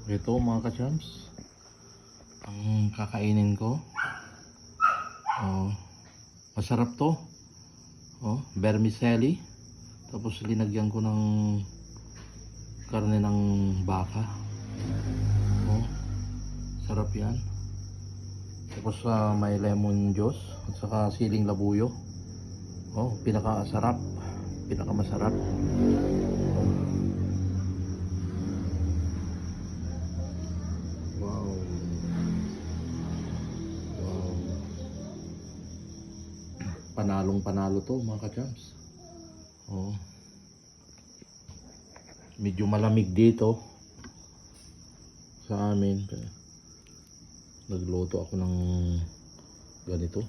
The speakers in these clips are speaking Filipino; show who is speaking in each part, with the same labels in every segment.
Speaker 1: Ito mga ka-champs, ang kakainin ko. Oh, masarap to. Oh, vermicelli. Tapos linagyan ko ng karne ng baka. Oh, sarap yan. Tapos may lemon juice at saka siling labuyo. Oh, pinakasarap. Pinakamasarap. Oh. Wow. Wow. Panalong panalo to mga ka-champs. Oh. Medyo malamig dito sa amin. Nagluto ako ng ganito.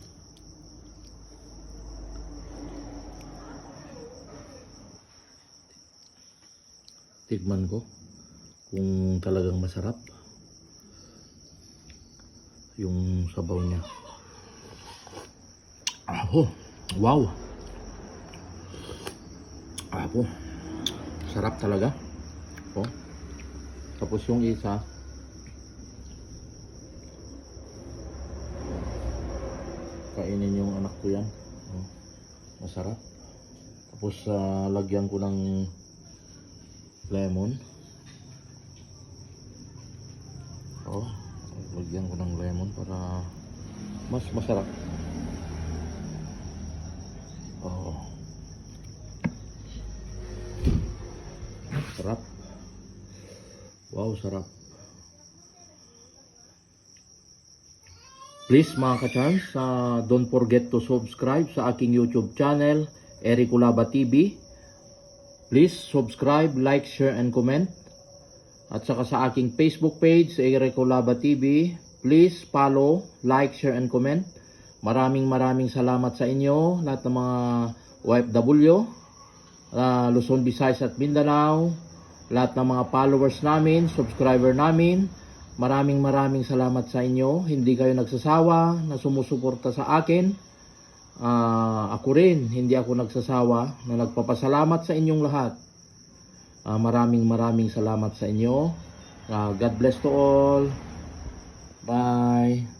Speaker 1: Tikman ko kung talagang masarap yung sabaw niya. Wow. Sarap talaga. Oh. Tapos yung isa, kainin yung anak ko yan. Oh. Masarap. Tapos lagyan ko ng lemon. Oh, lagyan ko ng lemon para mas masarap. Oh. Sarap. Wow, sarap. Please mga ka-chance, don't forget to subscribe sa aking YouTube channel, Eric Culaba TV. Please subscribe, like, share, and comment. At saka sa aking Facebook page, Eric Culaba TV. Please follow, like, share, and comment. Maraming salamat sa inyo, lahat ng mga OFW, Luzon, Visayas at Mindanao, lahat ng mga followers namin, subscriber namin. Maraming salamat sa inyo. Hindi kayo nagsasawa na sumusuporta sa akin. Ako rin, hindi ako nagsasawa na nagpapasalamat sa inyong lahat. Maraming salamat sa inyo. God bless to all. Bye.